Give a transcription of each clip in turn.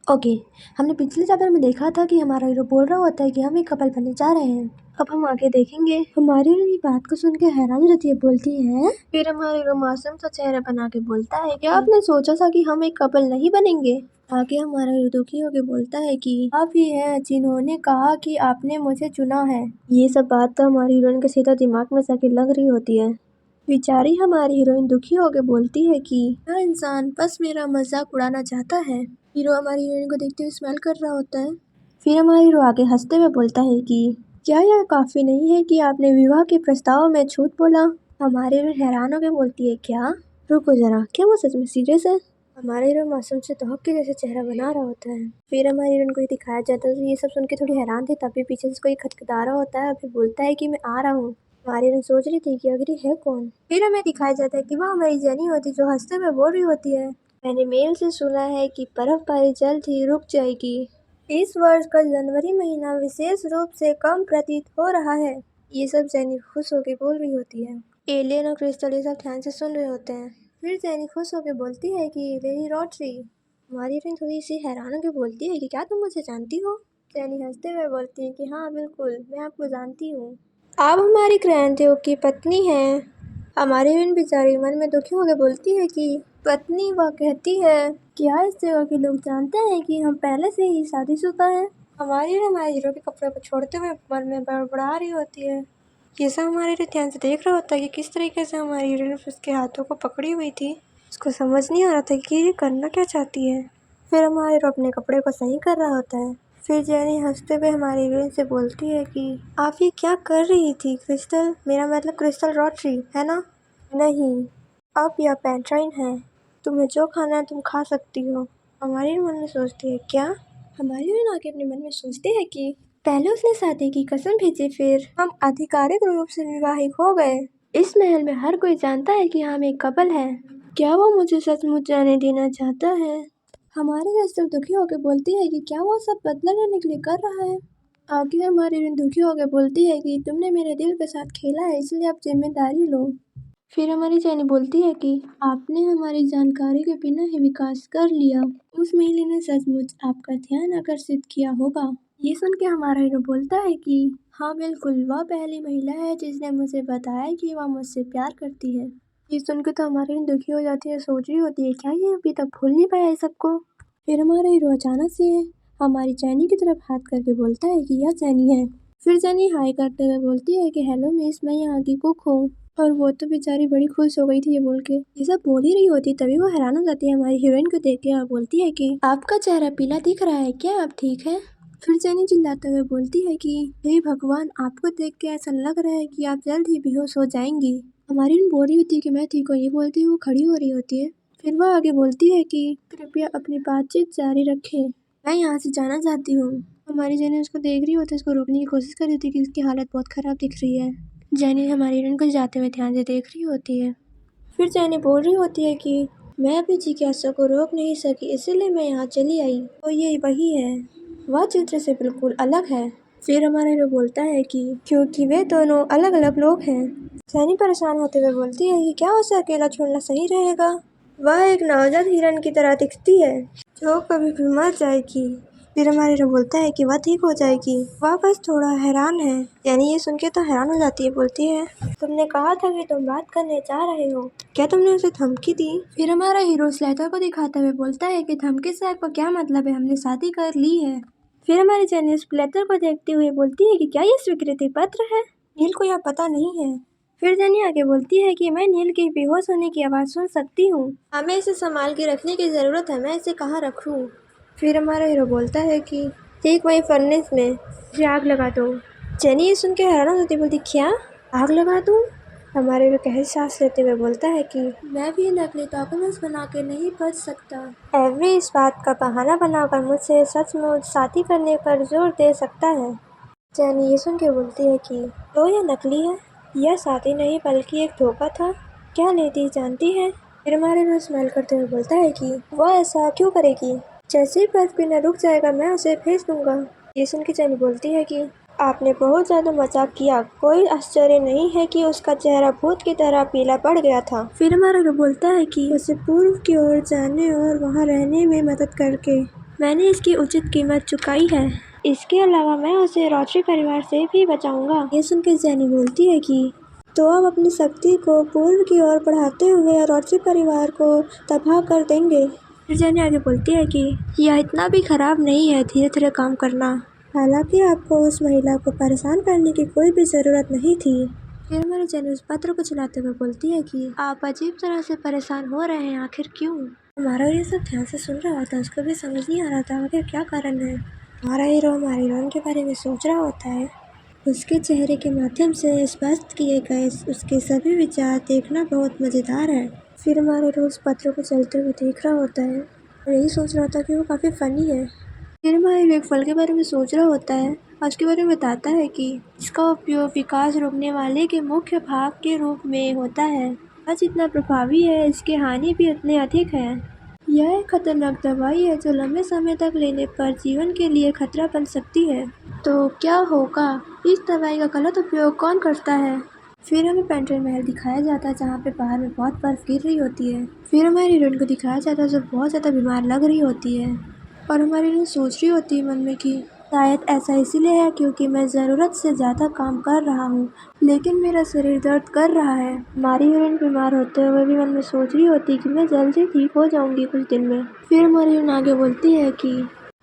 Okay. हमने पिछले chapter में देखा था कि हमारा हीरो बोल रहा होता है कि हम एक कपल बनने जा रहे हैं। अब हम आगे देखेंगे। हमारी हीरो बात को सुन के हैरान हो जाती है, बोलती है। फिर हमारा हीरो मासूम सा चेहरा बना के बोलता है, क्या आपने सोचा था कि हम एक कपल नहीं बनेंगे? आगे हमारा हीरो दुखी होकर बोलता है कि आप ही हैं जिन्होंने कहा कि आपने मुझे चुना है। ये सब बात तो हमारी हीरोइन के सीधा दिमाग में जाके लग रही होती है। बेचारी हमारी हीरोइन दुखी होकर बोलती है कि यह इंसान बस मेरा मजाक उड़ाना चाहता है। हीरो हमारी हीरोइन को देखते हुए स्माइल कर रहा होता है। फिर हमारा हीरो आगे हंसते हुए बोलता है कि क्या यह काफी नहीं है कि आपने विवाह के प्रस्ताव में झूठ बोला? हमारी हीरोइन हैरान होकर बोलती है, क्या? रुको जरा, क्या वो सच में सीरियस है? हमारे हीरो मासूम से तोहक के जैसे चेहरा बना रहा होता है। फिर हमारी हीरोइन को ये दिखाया जाता है, तो ये सब सुन के थोड़ी हैरान थी, तभी पीछे से कोई खटखटा रहा होता है। फिर बोलता है कि मैं आ रहा हूँ। हमारी हीरोइन सोच रही थी कि आखिर ये है कौन। फिर हमें दिखाया जाता है कि वह हमारी जेनी होती जो हंसते हुए बोल रही होती है, मैंने मेल से सुना है कि बर्फबारी जल्द ही रुक जाएगी। इस वर्ष का जनवरी महीना विशेष रूप से कम प्रतीत हो रहा है। ये सब जेनी खुश होकर बोल रही होती है। एलियन और क्रिस्टल ये सब ध्यान से सुन रहे होते हैं। फिर जेनी खुश होकर बोलती है कि लेडी रॉटरी। हमारी हीरोइन थोड़ी सी हैरान होकर बोलती है कि क्या तुम मुझे जानती हो? जेनी हंसते हुए बोलती है कि हाँ बिल्कुल, मैं आपको जानती हूँ। आप हमारी क्रांतियों की पत्नी हैं। हमारी हीरोइन बेचारी मन में दुखी होकर बोलती है कि पत्नी? वह कहती है, क्या इस जगह के लोग जानते हैं कि हम पहले से ही शादीशुदा हैं? हमारी हीरो के कपड़े को छोड़ते हुए मन में बड़बड़ा रही होती है। ये सब हमारे हीरो ध्यान से देख रहा होता है कि किस तरीके से हमारी हीरोइन उसके हाथों को पकड़ी हुई थी। उसको समझ नहीं आ रहा था कि ये करना क्या चाहती है। फिर हमारा हीरो अपने कपड़े को सही कर रहा होता है। फिर जेनी हंसते हुए हमारी हीरोइन से बोलती है कि आप ये क्या कर रही थी क्रिस्टल? मेरा मतलब क्रिस्टल रॉटरी है ना? नहीं, अब यह पेंट्राइन है। तुम्हें जो खाना है तुम खा सकती हो। हमारी मन में सोचती है, क्या? हमारी हीरोइन आके अपने मन में सोचती है कि पहले उसने शादी की कसम भेजी, फिर हम आधिकारिक रूप से विवाहित हो गए। इस महल में हर कोई जानता है कि हम एक कपल हैं। क्या वो मुझे सचमुच जाने देना चाहता है? हमारे क्रिस्टल दुखी होकर बोलती है कि क्या वो सब बदला लेने के लिए कर रहा है? आगे हमारी हीरोइन दुखी होकर बोलती है कि तुमने मेरे दिल के साथ खेला है, इसलिए अब जिम्मेदारी लो। फिर हमारी जेनी बोलती है कि आपने हमारी जानकारी के बिना ही विकास कर लिया। उस महिला ने सचमुच आपका ध्यान आकर्षित किया होगा। ये सुन के हमारा हीरो बोलता है कि हाँ बिल्कुल, वह पहली महिला है जिसने मुझे बताया कि वह मुझसे प्यार करती है। ये सुन के तो हमारी हीरोइन दुखी हो जाती है, सोच रही होती है क्या ये अभी तक भूल नहीं पाया है सबको। फिर हमारा हीरो अचानक से हमारी जेनी की तरफ हाथ करके बोलता है कि यह जेनी है। फिर जेनी हाय करते हुए बोलती है कि हेलो मिस, मैं यहाँ की कुक हूँ। और वो तो बेचारी बड़ी खुश हो गई थी ये बोल के। ये सब बोल ही रही होती तभी वो हैरान हो जाती है हमारी हीरोइन को देख के और बोलती है कि आपका चेहरा पीला दिख रहा है, क्या आप ठीक है? फिर जेनी चिल्लाते हुए बोलती है कि हे भगवान, आपको देख के ऐसा लग रहा है कि आप जल्द ही बेहोश हो जाएंगी। हमारी हीरोइन बोल रही होती है कि मैं ठीक हूँ, ये बोलती है वो खड़ी हो रही होती है। फिर वह आगे बोलती है कि कृपया अपनी बातचीत जारी रखें, मैं यहाँ से जाना चाहती हूँ। हमारी जेनी उसको देख रही होती है, उसको रोकने की कोशिश कर रही होती है कि उसकी हालत बहुत खराब दिख रही है। जेनी हमारी हीरोइन को जाते हुए ध्यान से देख रही होती है। फिर जेनी बोल रही होती है कि मैं अपनी जिज्ञासा को रोक नहीं सकी, इसीलिए मैं यहाँ चली आई। तो ये वही है, वह चित्र से बिल्कुल अलग है। फिर हमारा हीरो बोलता है कि क्योंकि वे दोनों अलग अलग लोग हैं। जेनी परेशान होते हुए बोलती है कि क्या उसे अकेला छोड़ना सही रहेगा? वह एक नवजात हिरन की तरह दिखती है जो कभी भी मर जाएगी। फिर हमारा हीरो बोलता है कि वह ठीक हो जाएगी, वह बस थोड़ा हैरान है। यानी ये सुन के तो हैरान हो जाती है, बोलती है तुमने कहा था कि तुम बात करने जा रहे हो, क्या तुमने उसे धमकी दी? फिर हमारा हीरो स्लेटर को दिखाते हुए बोलता है कि धमकी से आपको क्या मतलब है, हमने शादी कर ली है। फिर हमारी जेनी स्लेटर को देखते हुए बोलती है कि क्या ये स्वीकृति पत्र है? नील को यह पता नहीं है। फिर जेनी आगे बोलती है कि मैं नील के बेहोश होने की आवाज़ सुन सकती हूँ, हमें इसे संभाल के रखने की ज़रूरत है, मैं इसे कहाँ रखूँ? फिर हमारा हीरो बोलता है कि ठीक वही फर्नेस में इसे आग लगा दो। जेनी ये सुन के हैरान होती बोलती, क्या आग लगा दूँ? हमारे हीरो गहरी सांस लेते हुए बोलता है कि मैं भी नकली डॉक्यूमेंट्स बना के नहीं बच सकता। एवरी इस बात का बहाना बनाकर मुझसे सचमुच शादी करने पर जोर दे सकता है। जेनी ये सुन के बोलती है कि तो यह नकली है, यह शादी नहीं बल्कि एक धोखा था। क्या लेडी जानती है? फिर हमारे हीरो स्माइल करते हुए बोलता है कि वह ऐसा क्यों करेगी? जैसे ही बर्फ गिरना रुक जाएगा मैं उसे भेज दूंगा। ये सुन के जेनी बोलती है कि आपने बहुत ज़्यादा मजाक किया, कोई आश्चर्य नहीं है कि उसका चेहरा भूत की तरह पीला पड़ गया था। फिर हमारा हीरो बोलता है कि उसे पूर्व की ओर जाने और वहाँ रहने में मदद करके मैंने इसकी उचित कीमत चुकाई है। इसके अलावा मैं उसे रोटरी परिवार से भी बचाऊंगा। ये सुनकर जैनी बोलती है कि तो आप अपनी शक्ति को पूर्व की ओर बढ़ाते हुए रोटरी परिवार को तबाह कर देंगे। फिर जैनी आगे बोलती है कि यह इतना भी खराब नहीं है धीरे धीरे काम करना। हालांकि आपको उस महिला को परेशान करने की कोई भी ज़रूरत नहीं थी। फिर हमारी जैनी उस पत्र को चलाते हुए बोलती है कि आप अजीब तरह से परेशान हो रहे हैं, आखिर क्यों? हमारा ये सब ध्यान से सुन रहा होता है, उसको भी समझ नहीं आ रहा था आखिर क्या कारण है। हमारा हीरो हमारी हीरोइन के बारे में सोच रहा होता है। उसके चेहरे के माध्यम से स्पष्ट किए गए उसके सभी विचार देखना बहुत मज़ेदार है। फिर हमारे हीरो उस पत्र को चलते हुए देख रहा होता है और यही सोच रहा था कि वो काफ़ी फ़नी है। फिर हमारा हीरो एक फल के बारे में सोच रहा होता है और उसके बारे में बताता है कि इसका उपयोग विकास रोकने वाले के मुख्य भाग के रूप में होता है। यह जितना प्रभावी है इसके हानि भी उतने अधिक है। यह एक खतरनाक दवाई है जो लंबे समय तक लेने पर जीवन के लिए खतरा बन सकती है। तो क्या होगा? इस दवाई का गलत उपयोग कौन करता है? फिर हमें पेंट्री महल दिखाया जाता है जहाँ पे बाहर में बहुत बर्फ गिर रही होती है। फिर हमारी हीरोइन को दिखाया जाता है जो बहुत ज़्यादा बीमार लग रही होती है और हमारी हीरोइन सोच रही होती है मन में कि शायद ऐसा इसीलिए है क्योंकि मैं ज़रूरत से ज़्यादा काम कर रहा हूँ लेकिन मेरा शरीर दर्द कर रहा है। हमारी हीरोइन बीमार होते हुए भी मन में सोच रही होती है कि मैं जल्दी ठीक हो जाऊंगी कुछ दिन में। फिर हमारी हीरोइन आगे बोलती है कि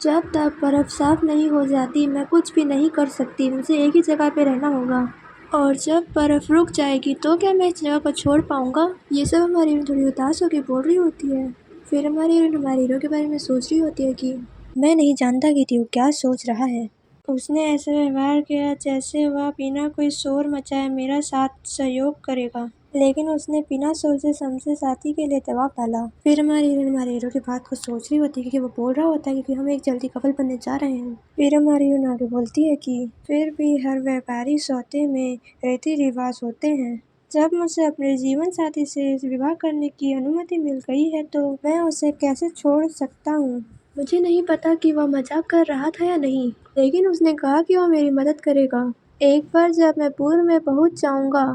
जब तक बर्फ साफ नहीं हो जाती मैं कुछ भी नहीं कर सकती, मुझे एक ही जगह पे रहना होगा और जब बर्फ रुक जाएगी तो क्या मैं इस जगह को छोड़ पाऊंगा? ये सब हमारी हीरोइन थोड़ी उदास होकर बोल रही होती है। फिर हमारी हीरोइन हमारे हीरो के बारे में सोच रही होती है कि मैं नहीं जानता कि वो क्या सोच रहा है। उसने ऐसा व्यवहार किया जैसे वह बिना कोई शोर मचाए मेरा साथ सहयोग करेगा, लेकिन उसने बिना सोचे समझे साथी के लिए दबाव डाला। फिर हमारी हीरोइन हमारे हीरो की बात को सोच रही होती है कि वो बोल रहा होता है कि हम एक जल्दी कपल बनने जा रहे हैं। फिर हमारी हीरोइन आगे बोलती है कि फिर भी हर व्यापारी सौदे में रीति रिवाज होते हैं। जब मुझे अपने जीवन साथी से विवाह करने की अनुमति मिल गई है तो मैं उसे कैसे छोड़ सकता हूँ। मुझे नहीं पता कि वह मजाक कर रहा था या नहीं, लेकिन उसने कहा कि वह मेरी मदद करेगा। एक बार जब मैं पूर्व में पहुंच जाऊंगा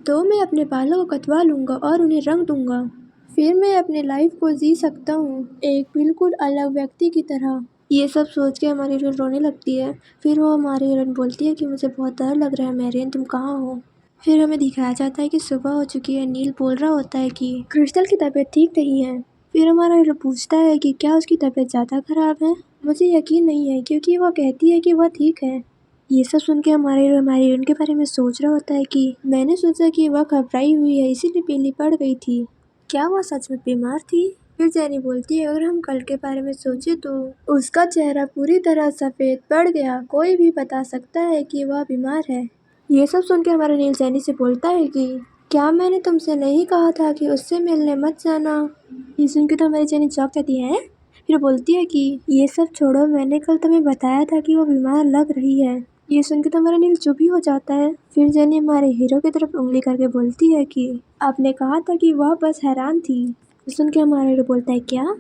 तो मैं अपने बालों को कटवा लूंगा और उन्हें रंग दूंगा। फिर मैं अपने लाइफ को जी सकता हूँ एक बिल्कुल अलग व्यक्ति की तरह। ये सब सोच के हमारी हीरोइन रोने लगती है। फिर वो हमारी हीरोइन बोलती है कि मुझे बहुत डर लग रहा है मैरियन, तुम कहाँ हो? फिर हमें दिखाया जाता है कि सुबह हो चुकी है। नील बोल रहा होता है कि क्रिस्टल की तबीयत ठीक नहीं है। फिर हमारा हीरो पूछता है कि क्या उसकी तबीयत ज़्यादा खराब है? मुझे यकीन नहीं है क्योंकि वह कहती है कि वह ठीक है। ये सब सुन के हमारे हीरो हमारी हीरोइन के बारे में सोच रहा होता है कि मैंने सोचा कि वह घबराई हुई है इसीलिए पीली पड़ गई थी। क्या वह सच में बीमार थी? फिर जैनी बोलती है अगर हम कल के बारे में सोचे तो उसका चेहरा पूरी तरह सफ़ेद पड़ गया, कोई भी बता सकता है कि वह बीमार है। ये सब सुन के हमारा नील जैनी से बोलता है कि क्या मैंने तुमसे नहीं कहा था कि उससे मिलने मत जाना? ये सुन के तो हमारी जैनी चौंक जाती है। फिर बोलती है कि ये सब छोड़ो, मैंने कल तुम्हें बताया था कि वो बीमार लग रही है। ये सुन के तो हमारा नील चुप ही हो जाता है। फिर जैनी हमारे हीरो की तरफ उंगली करके बोलती है कि आपने कहा था कि वह बस हैरान थी। ये सुन के हमारा हीरो बोलता है क्या?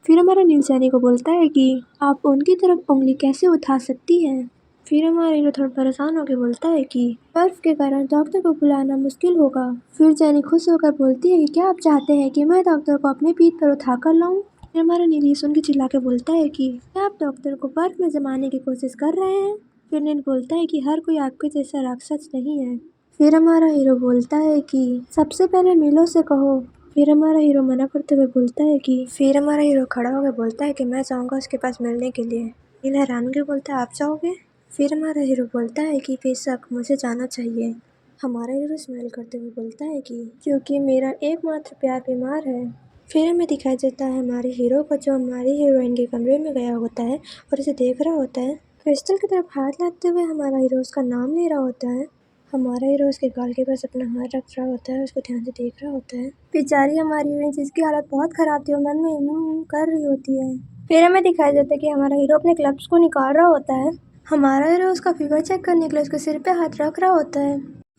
फिर हमारा नील जैनी को बोलता है कि आप उनकी तरफ उंगली कैसे उठा सकती हैं? फिर हमारा हीरो थोड़ा परेशान होकर बोलता है कि बर्फ के कारण डॉक्टर को बुलाना मुश्किल होगा। फिर जैनी खुश होकर बोलती है कि क्या आप चाहते हैं कि मैं डॉक्टर को अपने पीठ पर उठा कर लाऊं? फिर हमारा नील ये सुन के चिल्ला के बोलता है कि क्या आप डॉक्टर को बर्फ में जमाने की कोशिश कर रहे हैं? फिर नील बोलता है कि हर कोई आपके जैसा राक्षस नहीं है। फिर हमारा हीरो बोलता है कि सबसे पहले मिलो से कहो। फिर हमारा हीरो मना करते हुए बोलता है कि फिर हमारा हीरो खड़ा होकर बोलता है कि मैं जाऊँगा उसके पास मिलने के लिए। नील हैरान होकर बोलता है आप जाओगे? फिर हमारा हीरो बोलता है कि बेशक मुझे जाना चाहिए। हमारा हीरो स्माइल करते हुए बोलता है कि क्योंकि मेरा एकमात्र प्यार बीमार है। फिर हमें दिखाई देता है हमारे हीरो को जो हमारी हीरोइन के कमरे में गया होता है और उसे देख रहा होता है। क्रिस्टल की तरफ हाथ लाते हुए हमारा हीरो उसका नाम ले रहा होता है। हमारा हीरो उसके गाल के पास अपना हाथ रख रहा होता है, उसको ध्यान से देख रहा होता है। बेचारी हमारी हीरोइन जिसकी हालत बहुत खराब थी वो मन में कर रही होती है। फिर हमें दिखाई देता है कि हमारा हीरो अपने ग्लव्स को निकाल रहा होता है। हमारा हीरो उसका फीवर चेक करने के लिए उसके सिर पे हाथ रख रहा होता है।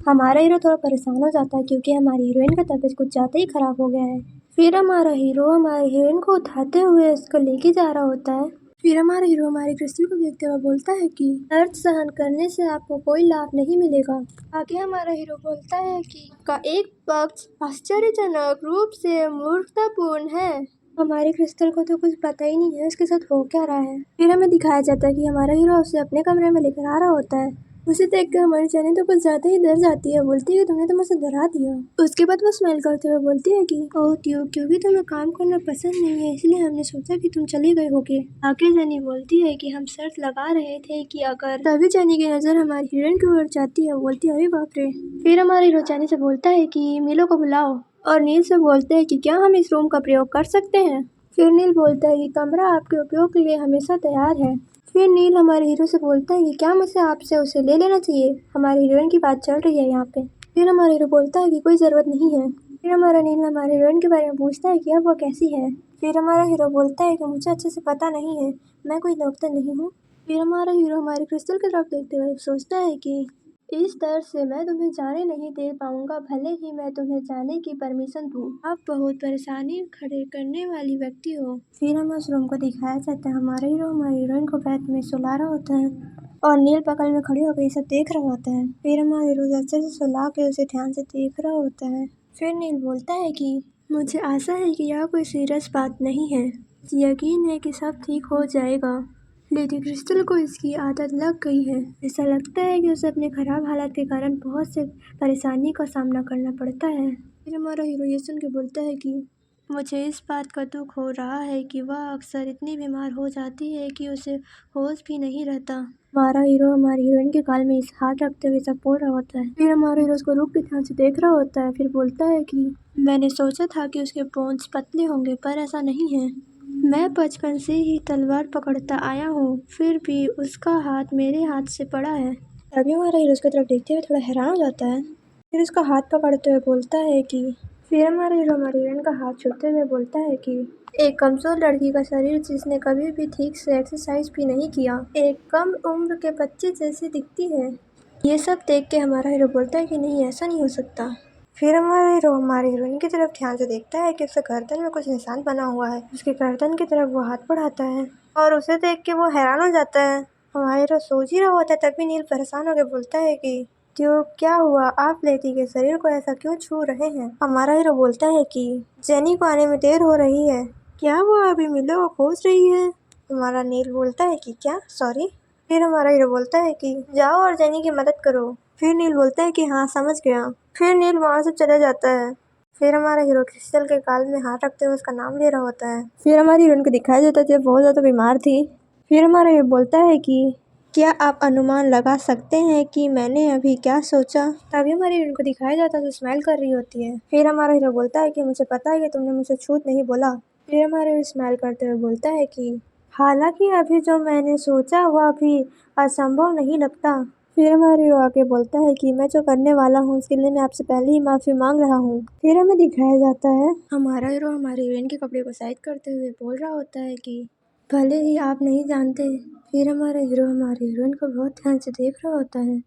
हमारा हीरो थोड़ा परेशान हो जाता है क्योंकि हमारी हीरोइन का तबीयत कुछ ज़्यादा ही खराब हो गया है। फिर हमारा हीरो हमारी हीरोइन को उठाते हुए उसको लेके जा रहा होता है। फिर हमारा हीरो हमारी क्रिस्टल को देखते हुए बोलता है कि दर्द सहन करने से आपको कोई लाभ नहीं मिलेगा। आगे हमारा हीरो बोलता है कि का एक पक्ष आश्चर्यजनक रूप से मूर्खतापूर्ण है। हमारे क्रिस्टल को तो कुछ पता ही नहीं है इसके साथ हो क्या रहा है। फिर हमें दिखाया जाता है कि हमारा हीरो उसे अपने कमरे में लेकर आ रहा होता है। उसे देख कर हमारी जानी तो कुछ ज्यादा ही डर जाती है, बोलती है तुमने तो मुझे डरा दिया। उसके बाद वो स्माइल करते हुए बोलती है कि ओह ट्यूब, क्योंकि तुम्हें काम करना पसंद नहीं है इसलिए हमने सोचा कि तुम चली गई होगी। आगे जानी बोलती है कि हम शर्त लगा रहे थे कि अगर, तभी जानी की नजर हमारी हीरोइन की ओर जाती है, बोलती है अरे बाप रे। फिर हमारी हीरो जानी से बोलता है कि मीलो को बुलाओ और नील से बोलते हैं कि क्या हम इस रूम का प्रयोग कर सकते हैं। फिर नील बोलता है कि कमरा आपके उपयोग के लिए हमेशा तैयार है। फिर नील हमारे हीरो से बोलता है कि क्या मुझे आपसे उसे ले लेना चाहिए, हमारी हीरोइन की बात चल रही है यहाँ पे। फिर हमारा हीरो बोलता है कि कोई ज़रूरत नहीं है। फिर हमारा नील हमारे हीरोइन के बारे में पूछता है कि अब वो कैसी है। फिर हमारा हीरो बोलता है कि मुझे अच्छे से पता नहीं है, मैं कोई डॉक्टर नहीं हूँ। फिर हमारा हीरो हमारे क्रिस्टल की तरफ देखते हुए सोचता है कि इस दर्द से मैं तुम्हें जाने नहीं दे पाऊंगा, भले ही मैं तुम्हें जाने की परमिशन दूं। आप बहुत परेशानी खड़े करने वाली व्यक्ति हो। फिर हमें उस रूम को दिखाया जाता है। हमारा हीरो हमारी हीरोइन को बेड में सुला रहा होता है और नील बगल में खड़ी होकर ये सब देख रहा होता है। फिर हमारा हीरो अच्छे से सुला के उसे ध्यान से देख रहा होता है। फिर नील बोलता है कि मुझे आशा है कि यह कोई सीरियस बात नहीं है, यकीन है कि सब ठीक हो जाएगा। लेडी क्रिस्टल को इसकी आदत लग गई है। ऐसा लगता है कि उसे अपने खराब हालात के कारण बहुत से परेशानी का सामना करना पड़ता है। फिर हमारा हीरो ये सुन के बोलता है कि मुझे इस बात का दुख हो रहा है कि वह अक्सर इतनी बीमार हो जाती है कि उसे होश भी नहीं रहता। हमारा हीरो हमारी हीरोइन के गाल में इस हाथ रखते हुए सब बोल रहा होता है। फिर हमारा हीरो उसको रुक के ध्यान से देख रहा होता है। फिर बोलता है कि मैंने सोचा था कि उसके बोन्स पतले होंगे, पर ऐसा नहीं है। मैं बचपन से ही तलवार पकड़ता आया हूँ, फिर भी उसका हाथ मेरे हाथ से बड़ा है। तभी हमारा हीरो उसकी तरफ देखते हुए थोड़ा हैरान हो जाता है। फिर उसका हाथ पकड़ते हुए बोलता है कि फिर हमारा हीरो हमारी हीरोइन का हाथ छूते हुए बोलता है कि एक कमजोर लड़की का शरीर जिसने कभी भी ठीक से एक्सरसाइज भी नहीं किया, एक कम उम्र के बच्चे जैसी दिखती है। ये सब देख के हमारा हीरो बोलता है कि नहीं, ऐसा नहीं हो सकता। फिर हमारा हीरो हमारी हीरोइन की तरफ ध्यान से देखता है कि उसके गर्दन में कुछ निशान बना हुआ है। उसके गर्दन की तरफ वो हाथ बढ़ाता है और उसे देख के वो हैरान हो जाता है। हमारा हीरो सोच ही रहा होता है, तभी नील परेशान होकर बोलता है कि जो क्या हुआ, आप लेडी के शरीर को ऐसा क्यों छू रहे हैं। हमारा हीरो बोलता है कि जेनी को आने में देर हो रही है, क्या वो अभी मिलो को खोज रही है। हमारा नील बोलता है कि क्या, सॉरी। फिर हमारा हीरो बोलता है कि जाओ और जेनी की मदद करो। फिर नील बोलता है कि हाँ समझ गया। फिर नील वहाँ से चला जाता है। फिर हमारा हीरो क्रिस्टल के गाल में हाथ रखते हुए उसका नाम ले रहा होता है। फिर हमारी हीरोइन को दिखाया जाता है जब बहुत ज़्यादा बीमार थी। फिर हमारा हीरो बोलता है कि क्या आप अनुमान लगा सकते हैं कि मैंने अभी क्या सोचा। तभी हमारी हीरोइन को दिखाया जाता है जो स्माइल कर रही होती है। फिर हमारा हीरो बोलता है कि मुझे पता है कि तुमने मुझे छूत नहीं बोला। फिर हमारा हीरो स्माइल करते हुए बोलता है कि हालांकि अभी जो मैंने सोचा वह भी असंभव नहीं लगता। फिर हमारा हीरो आके बोलता है कि मैं जो करने वाला हूँ उसके लिए मैं आपसे पहले ही माफ़ी मांग रहा हूँ। फिर हमें दिखाया जाता है हमारा हीरो हमारी हीरोइन के कपड़े को साइड करते हुए बोल रहा होता है कि भले ही आप नहीं जानते। फिर हमारा हीरो हमारी हीरोइन को बहुत ध्यान से देख रहा होता है।